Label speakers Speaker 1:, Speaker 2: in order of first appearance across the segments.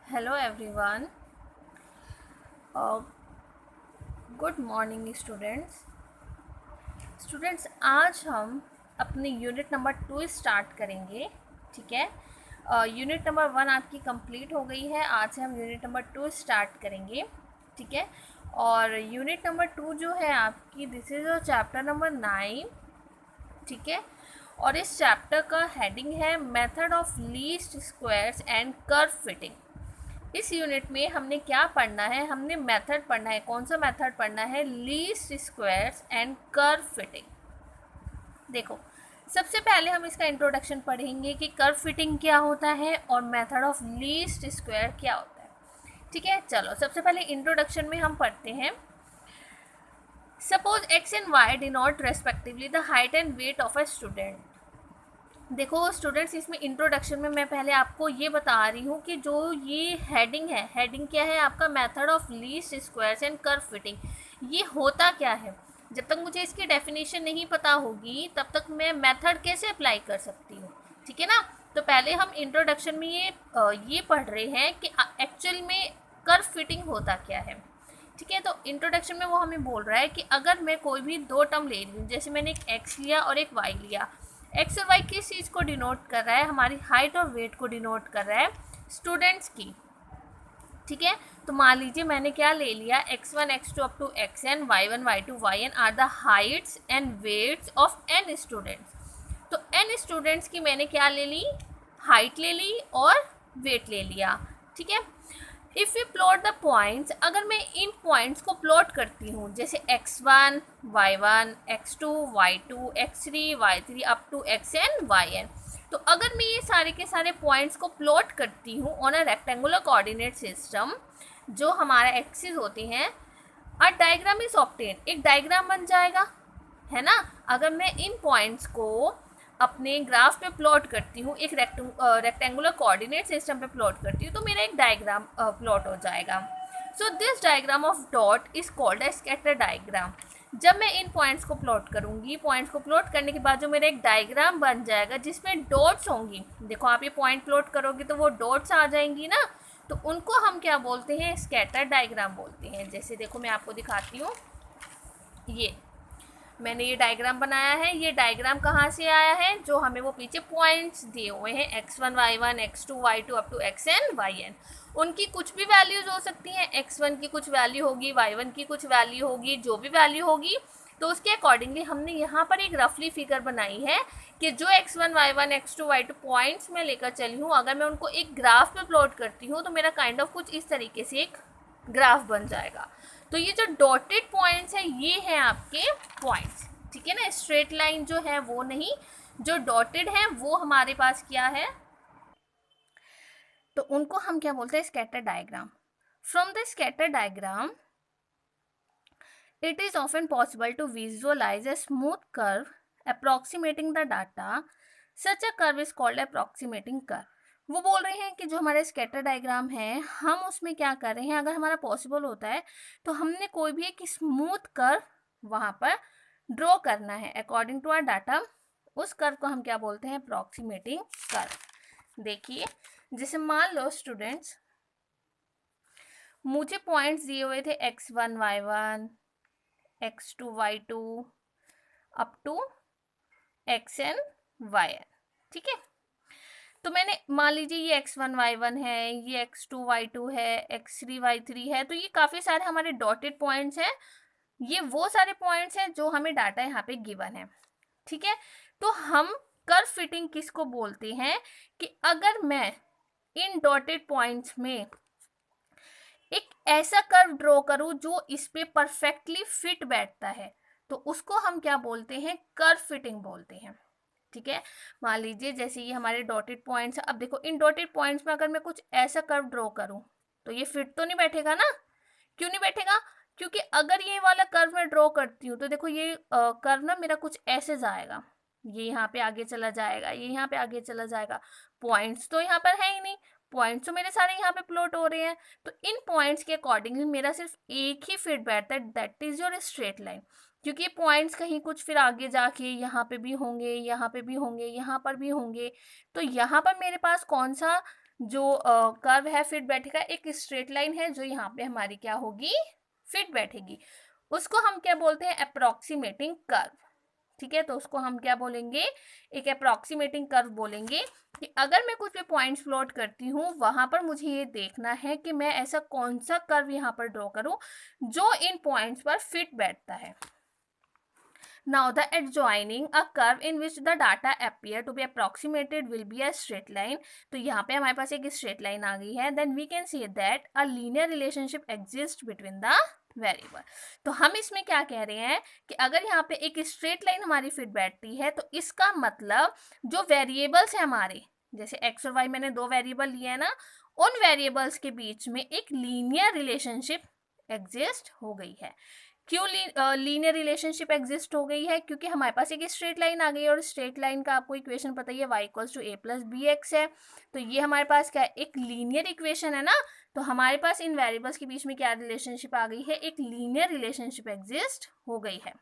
Speaker 1: Hello everyone. Good morning students. आज हम अपनी यूनिट नंबर 2 स्टार्ट करेंगे। ठीक है, यूनिट नंबर 1 आपकी कंप्लीट हो गई है। आज से हम यूनिट नंबर 2 स्टार्ट करेंगे। ठीक है, और यूनिट नंबर 2 जो है आपकी, दिस इज चैप्टर नंबर 9। ठीक है, और इस चैप्टर का हेडिंग है method of least squares and curve fitting. इस यूनिट में हमने क्या पढ़ना है? हमने मेथड पढ़ना है। कौन सा मेथड पढ़ना है? Least squares and curve fitting. देखो, सबसे पहले हम इसका इंट्रोडक्शन पढ़ेंगे कि कर्व फिटिंग क्या होता है और मेथड ऑफ लीस्ट स्क्वायर क्या होता है। ठीक है, चलो सबसे पहले इंट्रोडक्शन में हम पढ़ते हैं। Suppose X and Y denote respectively the height and weight of a student. देखो स्टूडेंट्स, इसमें इंट्रोडक्शन में मैं पहले आपको ये बता रही हूँ कि जो ये हेडिंग है, हेडिंग क्या है आपका? Method of least squares and curve fitting. ये होता क्या है? जब तक मुझे इसकी डेफिनेशन नहीं पता होगी तब तक मैं मेथड कैसे अप्लाई कर सकती हूँ? ठीक है ना। तो पहले हम इंट्रोडक्शन में ये पढ़ रहे हैं कि एक्चुअल में कर्व फिटिंग होता क्या है। ठीक है, तो इंट्रोडक्शन में वो हमें बोल रहा है कि अगर मैं कोई भी दो टर्म ले रही हूँ, जैसे मैंने एक एक्स लिया और एक वाई लिया। एक्स और वाई किस चीज़ को डिनोट कर रहा है? हमारी हाइट और वेट को डिनोट कर रहा है, स्टूडेंट्स की। ठीक है, तो मान लीजिए मैंने क्या ले लिया, x1 x2 up to xn, y1 y2 yn are the heights and weights of n students. तो n स्टूडेंट्स की मैंने क्या ले ली? हाइट ले ली और वेट ले लिया। ठीक है, if you plot the points, अगर मैं इन पॉइंट्स को प्लॉट करती हूँ, जैसे x1 y1 x2 y2 x3 y3 up to xn yn, तो अगर मैं ये सारे के सारे पॉइंट्स को प्लॉट करती हूँ on a rectangular coordinate system, जो हमारा एक्सिस होते हैं, अ डायग्राम इज ऑब्टेन, एक डायग्राम बन जाएगा, है ना। अगर मैं इन पॉइंट्स को अपने ग्राफ पे प्लॉट करती हूँ, एक रेक्टेंगुलर कोऑर्डिनेट सिस्टम पे प्लॉट करती हूँ, तो मेरा एक डायग्राम प्लॉट हो जाएगा। So this diagram of dot is called a scatter diagram. जब मैं इन पॉइंट्स को प्लॉट करूंगी, पॉइंट्स को प्लॉट करने के बाद जो मेरा एक डायग्राम बन जाएगा जिसमें डॉट्स होंगी, देखो आप ये पॉइंट प्लॉट करोगे तो वो डॉट्स आ जाएंगी ना, तो उनको हम क्या बोलते हैं? स्कैटर डायग्राम बोलते हैं। जैसे देखो मैं आपको दिखाती हूँ, ये मैंने ये डायग्राम बनाया है। ये डायग्राम कहाँ से आया है? जो हमें वो पीछे पॉइंट्स दिए हुए हैं, x1 y1 x2 y2 up to xn yn, उनकी कुछ भी वैल्यूज हो सकती हैं। x1 की कुछ वैल्यू होगी, y1 की कुछ वैल्यू होगी, जो भी वैल्यू होगी, तो उसके अकॉर्डिंगली हमने यहाँ पर एक रफली फिगर बनाई है कि जो x1 y1 x2 y2 points में लेकर चली हूँ, अगर मैं उनको एक ग्राफ पे प्लॉट करती हूँ तो मेरा काइंड ऑफ कुछ इस तरीके से एक ग्राफ बन जाएगा। तो ये जो डॉटेड पॉइंट्स है ये हैं आपके पॉइंट्स। ठीक है ना, स्ट्रेट लाइन जो है वो नहीं, जो डॉटेड है वो हमारे पास क्या है, तो उनको हम क्या बोलते हैं? Scatter diagram. From the scatter diagram it is often possible to visualize a smooth curve approximating the data. Such a curve is called approximating curve. वो बोल रहे हैं कि जो हमारे स्कैटर डायग्राम है, हम उसमें क्या कर रहे हैं, अगर हमारा पॉसिबल होता है तो हमने कोई भी एक स्मूथ कर्व वहाँ पर ड्रॉ करना है अकॉर्डिंग टू आर डाटा। उस कर्व को हम क्या बोलते हैं? अप्रॉक्सीमेटिंग कर्व। देखिए, जैसे मान लो स्टूडेंट्स, मुझे पॉइंट्स दिए हुए थे x1 y1 x2 y2 up to xn yn। ठीक है, तो मैंने मान लीजिए ये x1 y1 है, ये x2 y2 है, x3 y3 है, तो ये काफ़ी सारे हमारे डॉटेड पॉइंट्स हैं। ये वो सारे पॉइंट्स हैं जो हमें डाटा यहाँ पे गिवन है। ठीक है, तो हम कर्व फिटिंग किसको बोलते हैं? कि अगर मैं इन डॉटेड पॉइंट्स में एक ऐसा कर्व ड्रॉ करूं जो इस पे परफेक्टली फिट बैठता है, तो उसको हम क्या बोलते हैं? कर्व फिटिंग बोलते हैं। ठीक है, मान लीजिए जैसे ये हमारे डॉटेड पॉइंट्स है। अब देखो, इन डॉटेड पॉइंट्स में अगर मैं कुछ ऐसा कर्व ड्रॉ करूं तो ये फिट तो नहीं बैठेगा ना। क्यों नहीं बैठेगा? क्योंकि अगर ये वाला कर्व मैं ड्रॉ करती हूँ तो देखो ये कर्व ना मेरा कुछ ऐसे जाएगा, ये यहाँ पे आगे चला जाएगा, ये यहाँ पे आगे चला जाएगा। पॉइंट्स तो यहाँ पर है ही नहीं, पॉइंट्स तो मेरे सारे यहाँ पे प्लॉट हो रहे हैं, तो इन पॉइंट्स के अकॉर्डिंगली मेरा सिर्फ एक ही फिट बैठता है, that is your straight line. क्योंकि ये पॉइंट्स कहीं कुछ फिर आगे जाके यहाँ पे भी होंगे, यहाँ पे भी होंगे, यहाँ पर भी होंगे, तो यहाँ पर मेरे पास कौन सा जो कर्व है फिट बैठेगा, एक स्ट्रेट लाइन है जो यहाँ पे हमारी क्या होगी, फिट बैठेगी, उसको हम क्या बोलते हैं, अप्रोक्सीमेटिंग कर्व। ठीक है, तो उसको हम क्या बोलेंगे, एक अप्रोक्सीमेटिंग कर्व बोलेंगे कि अगर मैं कुछ भी पॉइंट्स प्लॉट करती हूँ वहां पर मुझे ये देखना है कि मैं ऐसा कौन सा कर्व यहाँ पर ड्रॉ करूँ जो इन पॉइंट्स पर फिट बैठता है। Now the adjoining a curve in which the data appear to be approximated will be a straight line. तो यहाँ पे हमारे पास एक straight line आ गई है. Then we can say that a linear relationship exists between the variable. तो हम इसमें क्या कह रहे हैं कि अगर यहाँ पे एक स्ट्रेट लाइन हमारी फिट बैठती है तो इसका मतलब जो वेरिएबल्स है हमारे, जैसे एक्स और वाई मैंने दो वेरिएबल लिए हैं ना, उन वेरिएबल्स के बीच में एक लीनियर रिलेशनशिप एग्जिस्ट हो गई है। क्यों लीनियर रिलेशनशिप एग्जिस्ट हो गई है, क्योंकि हमारे पास एक स्ट्रेट लाइन आ गई है और स्ट्रेट लाइन का आपको इक्वेशन पता ही है, y equals to A plus B X है। तो ये हमारे पास क्या है, एक लीनियर इक्वेशन है ना, तो हमारे पास इन वेरिएबल्स के बीच में क्या रिलेशनशिप आ गई है, एक लीनियर रिलेशनशिप एग्जिस्ट हो गई है।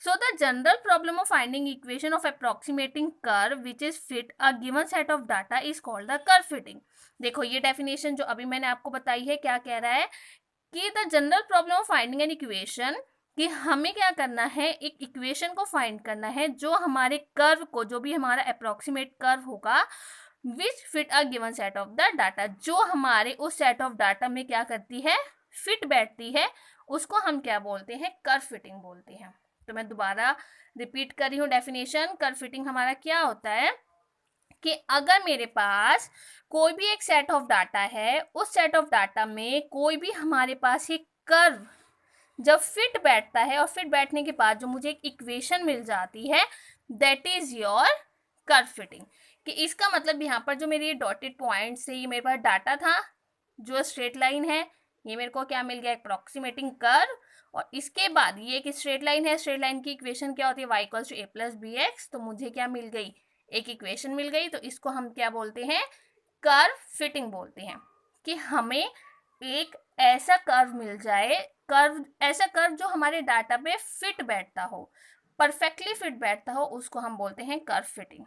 Speaker 1: So the general problem of finding equation of approximating curve which is fit a given set of data is called the curve fitting। देखो ये डेफिनेशन जो अभी मैंने आपको बताई है क्या कह रहा है कि the general problem of finding an equation, कि हमें क्या करना है, एक इक्वेशन को फाइंड करना है जो हमारे कर्व को, जो भी हमारा अप्रोक्सीमेट कर्व होगा, which fit a given set of the data, जो हमारे उस सेट ऑफ डाटा में क्या करती है, फिट बैठती है, उसको हम क्या बोलते हैं, कर्व फिटिंग बोलते हैं। तो मैं दोबारा रिपीट कर रही हूँ डेफिनेशन। कर्व फिटिंग हमारा क्या होता है कि अगर मेरे पास कोई भी एक सेट ऑफ डाटा है, उस सेट ऑफ डाटा में कोई भी हमारे पास एक कर्व जब फिट बैठता है और फिट बैठने के बाद जो मुझे एक इक्वेशन मिल जाती है, that is your curve fitting. कि इसका मतलब यहाँ पर जो मेरी डॉटेड पॉइंट से ये मेरे पास डाटा था, जो स्ट्रेट लाइन है, ये मेरे को क्या मिल गया, अप्रॉक्सीमेटिंग कर्व, और इसके बाद ये एक स्ट्रेट लाइन है, स्ट्रेट लाइन की इक्वेशन क्या होती है, y equals to A plus B X. तो मुझे क्या मिल गई, एक इक्वेशन मिल गई। तो इसको हम क्या बोलते हैं, कर्व फिटिंग बोलते हैं। कि हमें एक ऐसा कर्व मिल जाए, कर्व ऐसा कर्व जो हमारे डाटा पे फिट बैठता हो, परफेक्टली फिट बैठता हो, उसको हम बोलते हैं curve fitting.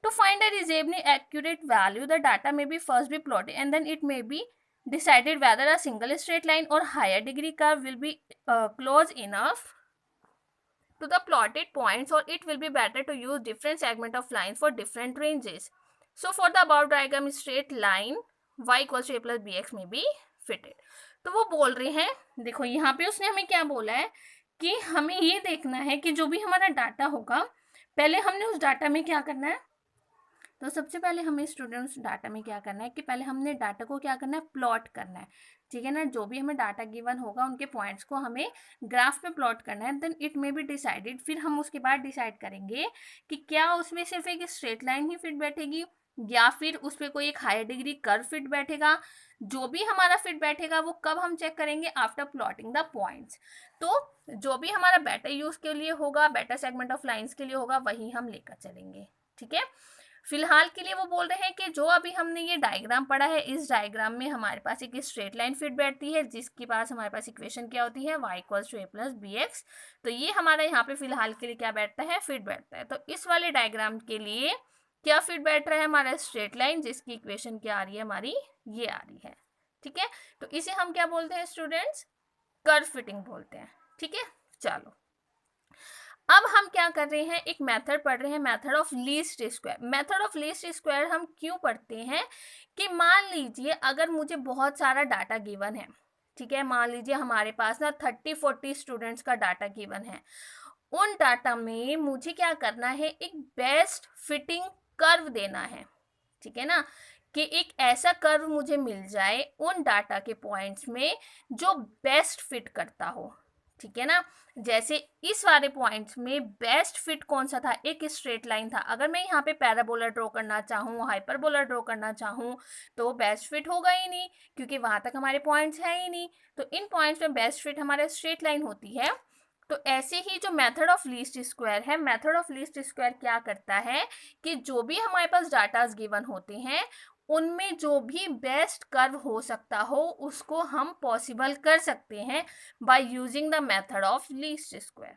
Speaker 1: To find a reasonably accurate value, the data may be first be plotted and then it may be decided whether a single straight line or higher degree curve will be close enough to the plotted points, or it will be better to use different segment of lines for different ranges. So for the above diagram, straight line y equals to a plus bx may be fitted। तो वो बोल रहे हैं, देखो यहाँ पे उसने हमें क्या बोला है कि हमें ये देखना है कि जो भी हमारा डाटा होगा, पहले हमने उस डाटा में क्या करना है, तो सबसे पहले हमें स्टूडेंट्स डाटा में क्या करना है कि पहले हमने डाटा को क्या करना है, प्लॉट करना है। ठीक है ना, जो भी हमें डाटा गिवन होगा उनके पॉइंट्स को हमें ग्राफ पे प्लॉट करना है। Then it may be decided, फिर हम उसके बाद डिसाइड करेंगे कि क्या उसमें सिर्फ एक स्ट्रेट लाइन ही फिट बैठेगी या फिर उस पर कोई एक हायर डिग्री कर्व फिट बैठेगा। जो भी हमारा फिट बैठेगा वो कब हम चेक करेंगे, आफ्टर प्लॉटिंग द पॉइंट्स। तो जो भी हमारा बेटर यूज के लिए होगा, बेटर सेगमेंट ऑफ लाइन्स के लिए होगा, वही हम लेकर चलेंगे। ठीक है, फिलहाल के लिए वो बोल रहे हैं कि जो अभी हमने ये डायग्राम पढ़ा है, इस डायग्राम में हमारे पास एक स्ट्रेट लाइन फिट बैठती है जिसके पास हमारे पास इक्वेशन क्या होती है, y equals to A plus B X. तो ये हमारा यहाँ पे फिलहाल के लिए क्या बैठता है, फिट बैठता है। तो इस वाले डायग्राम के लिए क्या फिट बैठ रहा है, हमारा स्ट्रेट लाइन जिसकी इक्वेशन क्या आ रही है, हमारी ये आ रही है। ठीक है, तो इसे हम क्या बोलते हैं स्टूडेंट्स, कर्व फिटिंग बोलते हैं। ठीक है, चलो अब हम क्या कर रहे हैं, एक मेथड पढ़ रहे हैं, method of least square. Method of least square हम क्यों पढ़ते हैं कि मान लीजिए अगर मुझे बहुत सारा डाटा गिवन है, ठीक है, मान लीजिए हमारे पास ना 30-40 स्टूडेंट्स का डाटा गिवन है, उन डाटा में मुझे क्या करना है, एक बेस्ट फिटिंग कर्व देना है। ठीक है ना, कि एक ऐसा कर्व मुझे मिल जाए उन डाटा के पॉइंट्स में जो बेस्ट फिट करता हो। ठीक है ना, जैसे इस वाले पॉइंट्स में बेस्ट फिट कौन सा था, एक स्ट्रेट लाइन था। अगर मैं यहाँ पे पैराबोला ड्रॉ करना चाहूँ, हाइपरबोला ड्रॉ करना चाहूँ, तो बेस्ट फिट होगा ही नहीं क्योंकि वहाँ तक हमारे पॉइंट्स हैं ही नहीं। तो इन पॉइंट्स में बेस्ट फिट हमारे स्ट्रेट लाइन होती है। तो ऐसे ही जो मेथड ऑफ लीस्ट स्क्वायर है, मेथड ऑफ लीस्ट स्क्वायर क्या करता है कि जो भी हमारे पास डाटाज गिवन होते हैं उनमें जो भी बेस्ट कर्व हो सकता हो उसको हम पॉसिबल कर सकते हैं by using the method of least square.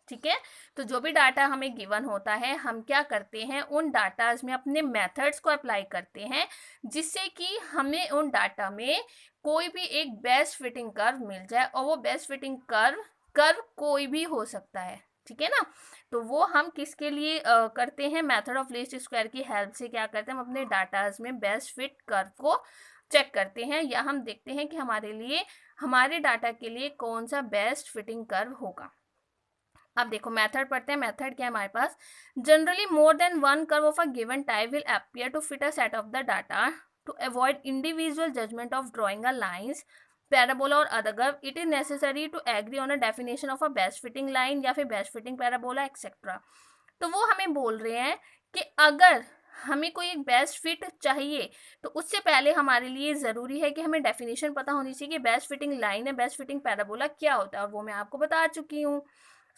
Speaker 1: ठीक है। तो जो भी डाटा हमें गिवन होता है, हम क्या करते हैं, उन डाटाज में अपने मेथड्स को अप्लाई करते हैं, जिससे कि हमें उन डाटा में कोई भी एक बेस्ट फिटिंग कर्व मिल जाए, और वो बेस्ट फिटिंग कर्व कोई भी हो सकता है, ठीक है ना। तो वो हम किसके लिए करते हैं, मेथड ऑफ लीस्ट स्क्वायर की हेल्प से क्या करते हैं, हम अपने डाटाज में बेस्ट फिट कर्व को चेक करते हैं, या हम देखते हैं कि हमारे लिए, हमारे डाटा के लिए कौन सा बेस्ट फिटिंग कर्व होगा। अब देखो मेथड पढ़ते हैं। मेथड क्या है हमारे पास, generally more than one curve of a given type will appear to fit a set of the data to avoid individual judgement of drawing a lines, parabola और other curve, it is necessary to agree on a definition of a best fitting line या फिर best fitting parabola etcetera. तो वो हमें बोल रहे हैं कि अगर हमें कोई एक बेस्ट फिट चाहिए, तो उससे पहले हमारे लिए ज़रूरी है कि हमें डेफिनेशन पता होनी चाहिए कि बेस्ट फिटिंग लाइन है, बेस्ट फिटिंग पैराबोला क्या होता है, और वो मैं आपको बता चुकी हूँ।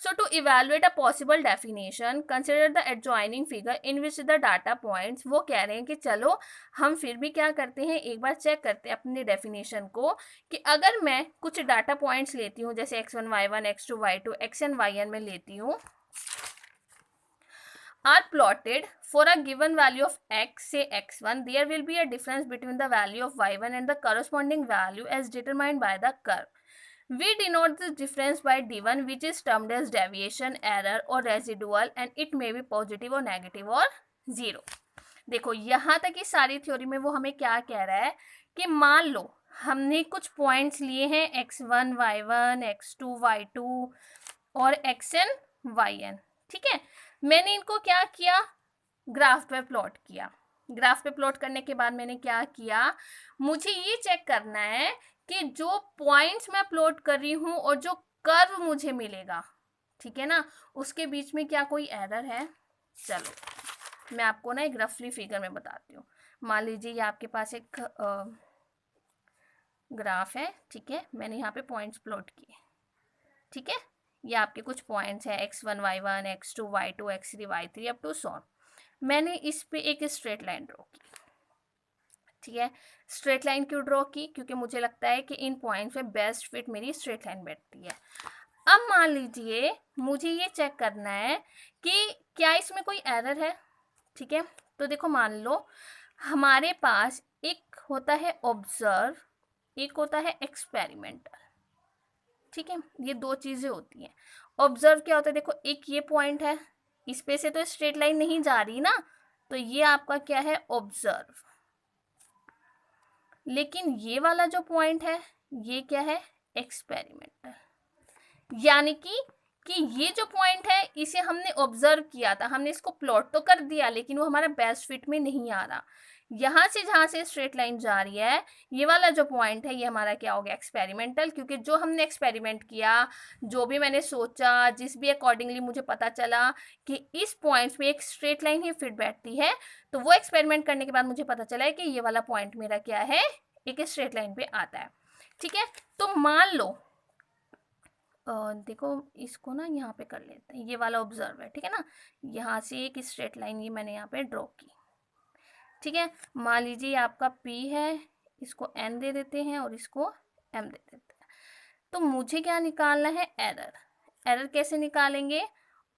Speaker 1: So to evaluate a possible definition, consider the adjoining figure in which the data points, वो कह रहे हैं कि चलो हम फिर भी क्या करते हैं, एक बार चेक करते हैं अपनी डेफिनेशन को, कि अगर मैं कुछ डाटा पॉइंट्स लेती हूँ, जैसे x1 y1 x2 y2 xn yn में लेती हूँ, are plotted for a given value of x, say x1, there will be a difference between the value of y1 and the corresponding value as determined by the curve. We denote this difference by d1, which is termed as deviation, error or residual, and it may be positive or negative or zero. देखो यहाँ तक की सारी theory में वो हमें क्या कह रहा है कि मान लो हमने कुछ पॉइंट्स लिए हैं x1 y1 x2 y2 और xn yn, ठीक है। मैंने इनको क्या किया, ग्राफ पे प्लॉट किया। ग्राफ पे प्लॉट करने के बाद मैंने क्या किया, मुझे ये चेक करना है कि जो पॉइंट्स मैं प्लॉट कर रही हूँ और जो कर्व मुझे मिलेगा, ठीक है ना, उसके बीच में क्या कोई एरर है। चलो मैं आपको ना एक रफली फिगर में बताती हूँ। मान लीजिए ये आपके पास एक ग्राफ है, ठीक है, मैंने यहाँ पे पॉइंट्स प्लॉट किए, ठीक है। ये आपके कुछ पॉइंट्स हैं x1 y1 x2 y2 x3 y3 up to so on. मैंने इस पे एक स्ट्रेट लाइन ड्रॉ की, ठीक है। स्ट्रेट लाइन क्यों ड्रॉ की, क्योंकि मुझे लगता है कि इन पॉइंट्स पे बेस्ट फिट मेरी स्ट्रेट लाइन बैठती है। अब मान लीजिए मुझे ये चेक करना है कि क्या इसमें कोई एरर है, ठीक है। तो देखो मान लो हमारे पास एक होता है ऑब्जर्व, एक होता है एक्सपेरिमेंटल, ठीक है। ये दो चीजें होती हैं। ऑब्जर्व क्या होता है, देखो एक ये पॉइंट है, इस पे से तो स्ट्रेट लाइन नहीं जा रही ना, तो ये आपका क्या है, ऑब्जर्व। लेकिन ये वाला जो पॉइंट है ये क्या है, एक्सपेरिमेंटल। यानी कि ये जो पॉइंट है इसे हमने ऑब्जर्व किया था, हमने इसको प्लॉट तो कर दिया, लेकिन वो हमारा बेस्ट फिट में नहीं आ रहा। यहाँ से जहाँ से स्ट्रेट लाइन जा रही है, ये वाला जो पॉइंट है ये हमारा क्या हो गया, एक्सपेरिमेंटल। क्योंकि जो हमने एक्सपेरिमेंट किया, जो भी मैंने सोचा, जिस भी अकॉर्डिंगली मुझे पता चला कि इस पॉइंट में एक स्ट्रेट लाइन ही फिट बैठती है, तो वो एक्सपेरिमेंट करने के बाद मुझे पता चला है कि ये वाला पॉइंट मेरा क्या है, एक स्ट्रेट लाइन पे आता है, ठीक है। तो मान लो देखो इसको ना यहाँ पे कर लेते हैं, ये वाला ऑब्जर्व है, ठीक है ना। यहाँ से एक स्ट्रेट लाइन ये मैंने यहाँ पे ड्रॉ की, ठीक है। मान लीजिए ये आपका P है, इसको N दे देते हैं और इसको M दे देते हैं। तो मुझे क्या निकालना है, एरर। एरर कैसे निकालेंगे,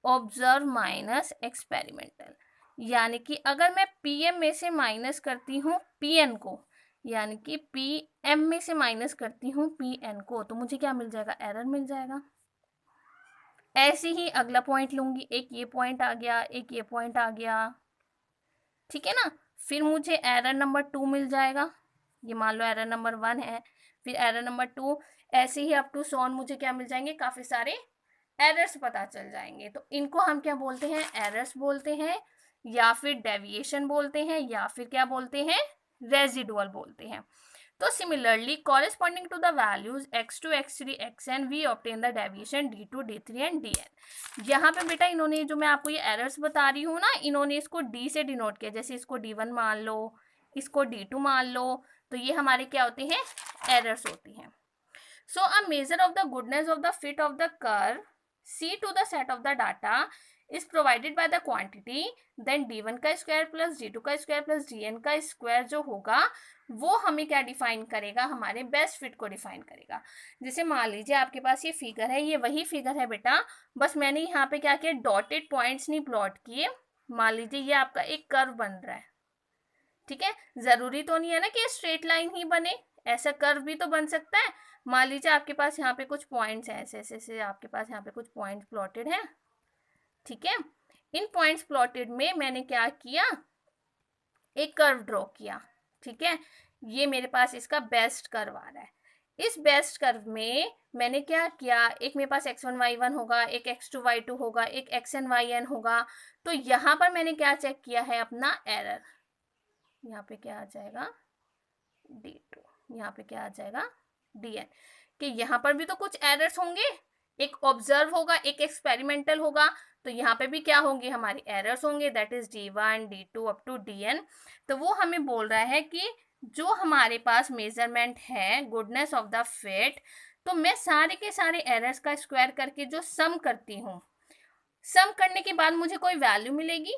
Speaker 1: ऑब्जर्व माइनस एक्सपेरिमेंटल। यानी कि अगर मैं PM में से माइनस करती हूँ PN को, यानी कि PM में से माइनस करती हूँ PN को, तो मुझे क्या मिल जाएगा, एरर मिल जाएगा। ऐसे ही अगला पॉइंट लूंगी, एक ये पॉइंट आ गया, एक ये पॉइंट आ गया, ठीक है ना। फिर मुझे एरर नंबर 2 मिल जाएगा, ये मान लो एरर नंबर 1 है, फिर एरर नंबर 2, ऐसे ही अप टू सो ऑन मुझे क्या मिल जाएंगे, काफ़ी सारे एरर्स पता चल जाएंगे। तो इनको हम क्या बोलते हैं, एरर्स बोलते हैं, या फिर डेविएशन बोलते हैं, या फिर क्या बोलते हैं, रेजिडुअल बोलते हैं। तो similarly corresponding to the values x2 x3 xn we obtain the deviation d2 d3 and dn। यहाँ पे बेटा इन्होंने जो मैं आपको ये एरर्स बता रही हूँ ना, इन्होंने इसको d से डिनोट किया, जैसे इसको d1 मान लो, इसको d2 मान लो, तो ये हमारे क्या होते हैं, एरर्स होती हैं। So a measure of the goodness of the fit of the curve see to the set of the data is provided by the quantity, then d1 का स्क्वायर प्लस d2 का स्क्वायर प्लस dn का square जो होगा वो हमें क्या define करेगा, हमारे बेस्ट फिट को डिफाइन करेगा। जैसे मान लीजिए आपके पास ये फिगर है, ये वही फिगर है बेटा, बस मैंने यहाँ पे क्या किया, डॉटेड पॉइंट्स नहीं प्लॉट किए। मान लीजिए ये आपका एक कर्व बन रहा है, ठीक है, जरूरी तो नहीं है ना कि स्ट्रेट लाइन ही बने, ऐसा कर्व भी तो बन सकता है। मान लीजिए आपके पास यहाँ पे कुछ पॉइंट्स हैं, ऐसे ऐसे ऐसे आपके पास यहाँ पे कुछ पॉइंट्स प्लॉटेड हैं, ठीक है। इन पॉइंट्स प्लॉटेड में मैंने क्या किया, एक कर्व ड्रॉ किया, ठीक है। ये मेरे पास इसका बेस्ट कर्व आ रहा है। इस बेस्ट कर्व में मैंने क्या किया, एक मेरे पास x1 y1 होगा, एक x2 y2 होगा, एक xn yn होगा। तो यहाँ पर मैंने क्या चेक किया है, अपना एरर। यहाँ पे क्या आ जाएगा, d2, यहाँ पे क्या आ जाएगा, dn, कि यहाँ पर भी तो कुछ एरर्स होंगे, एक ऑब्जर्व होगा, एक एक्सपेरिमेंटल होगा, तो यहाँ पे भी क्या होंगे, हमारे एरर्स होंगे, that is d1 d2 up to dn। तो वो हमें बोल रहा है कि जो हमारे पास मेजरमेंट है गुडनेस ऑफ द फिट, तो मैं सारे के सारे एरर्स का स्क्वायर करके जो सम करती हूँ, सम करने के बाद मुझे कोई वैल्यू मिलेगी,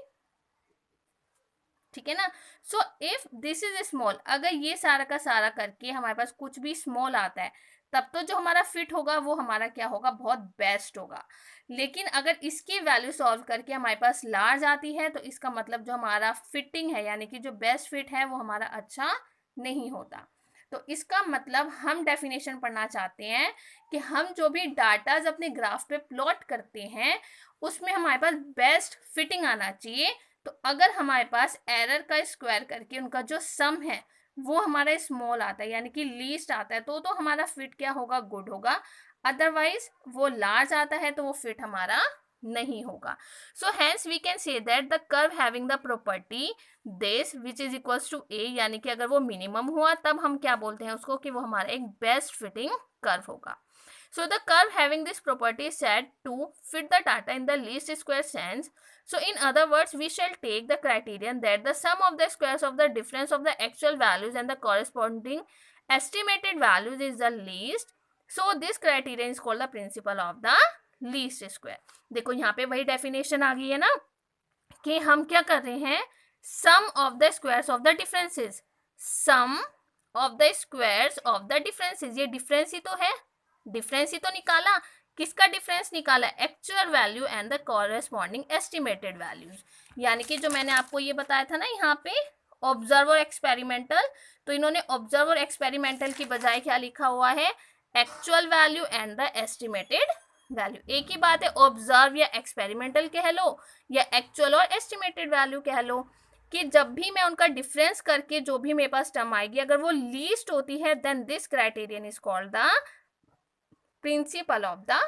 Speaker 1: ठीक है ना। So if this is small, अगर ये सारा का सारा करके हमारे पास कुछ भी स्मॉल आता है, तब तो जो हमारा फिट होगा वो हमारा क्या होगा, बहुत बेस्ट होगा। लेकिन अगर इसकी वैल्यू सॉल्व करके हमारे पास लार्ज आती है, तो इसका मतलब जो हमारा फिटिंग है, यानी कि जो बेस्ट फिट है, वो हमारा अच्छा नहीं होता। तो इसका मतलब हम डेफिनेशन पढ़ना चाहते हैं कि हम जो भी डाटाज अपने ग्राफ पे प्लॉट करते हैं, उसमें हमारे पास बेस्ट फिटिंग आना चाहिए। तो अगर हमारे पास एरर का स्क्वायर करके उनका जो सम है वो हमारा स्मॉल आता है, यानी कि लीस्ट आता है, तो हमारा फिट क्या होगा, गुड होगा। अदरवाइज वो लार्ज आता है तो वो फिट हमारा नहीं होगा। So hence we can say that the curve having the property this which is equals to A, यानी कि अगर वो मिनिमम हुआ तब हम क्या बोलते हैं उसको, कि वो हमारा एक बेस्ट फिटिंग कर्व होगा। So the curve having this property is said to fit the data in the least square sense. So in other words, we shall take the criterion that the sum of the squares of the difference of the actual values and the corresponding estimated values is the least. So this criterion is called the principle of the least square. देखो यहाँ पे वही definition आ गई है ना, कि हम क्या कर रहे हैं, sum of the squares of the differences, sum of the squares of the differences, ये difference ही तो है, डिफरेंस ही तो निकाला। किसका डिफरेंस निकाला, actual value and the corresponding estimated values. यानी कि जो मैंने आपको ये बताया था ना यहाँ पे ऑब्जर्व और एक्सपेरिमेंटल, तो इन्होंने ऑब्जर्व और एक्सपेरिमेंटल की बजाय क्या लिखा हुआ है, actual value and the estimated value. एक ही बात है, ऑब्जर्व या एक्सपेरिमेंटल कह लो या एक्चुअल और एस्टिमेटेड वैल्यू कह लो, कि जब भी मैं उनका डिफरेंस करके जो भी मेरे पास टर्म आएगी, अगर वो लीस्ट होती है, then this criterion is called the principle of the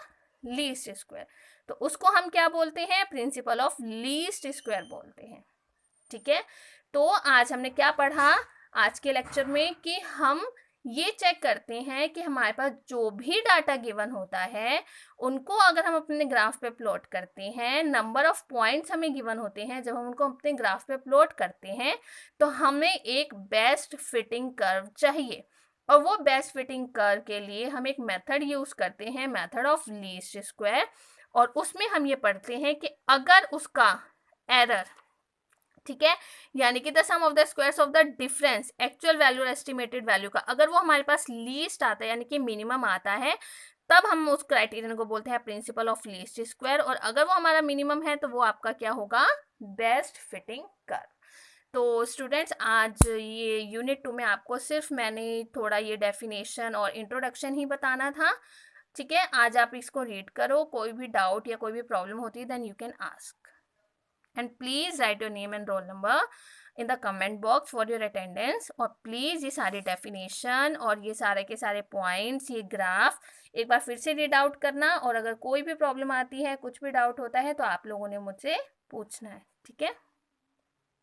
Speaker 1: least square. तो उसको हम क्या बोलते हैं, प्रिंसिपल ऑफ लीस्ट स्क्वायर बोलते हैं, ठीक है। तो आज हमने क्या पढ़ा आज के लेक्चर में, कि हम ये चेक करते हैं कि हमारे पास जो भी डाटा गिवन होता है, उनको अगर हम अपने ग्राफ पे प्लॉट करते हैं, नंबर ऑफ पॉइंट्स हमें गिवन होते हैं, जब हम उनको अपने ग्राफ पे प्लॉट करते हैं, तो हमें एक बेस्ट फिटिंग कर्व चाहिए। और वो बेस्ट फिटिंग कर्व के लिए हम एक मेथड यूज करते हैं, मेथड ऑफ लीस्ट स्क्वायर, और उसमें हम ये पढ़ते हैं कि अगर उसका एरर, ठीक है, यानी कि the sum of the squares of the difference actual value और एस्टिमेटेड वैल्यू का, अगर वो हमारे पास लीस्ट आता है, यानी कि मिनिमम आता है, तब हम उस क्राइटेरियन को बोलते हैं प्रिंसिपल ऑफ लीस्ट स्क्वायर। और अगर वो हमारा मिनिमम है तो वो आपका क्या होगा, बेस्ट फिटिंग कर्व। तो स्टूडेंट्स, आज ये यूनिट 2 में आपको सिर्फ मैंने थोड़ा ये डेफिनेशन और इंट्रोडक्शन ही बताना था, ठीक है। आज आप इसको रीड करो, कोई भी डाउट या कोई भी प्रॉब्लम होती है then you can ask, and please write your name and roll number in the comment box for your attendance. और प्लीज़ ये सारे डेफिनेशन और ये सारे के सारे पॉइंट्स, ये ग्राफ एक बार फिर से रीड आउट करना, और अगर कोई भी प्रॉब्लम आती है, कुछ भी डाउट होता है, तो आप लोगों ने मुझसे पूछना है, ठीक है।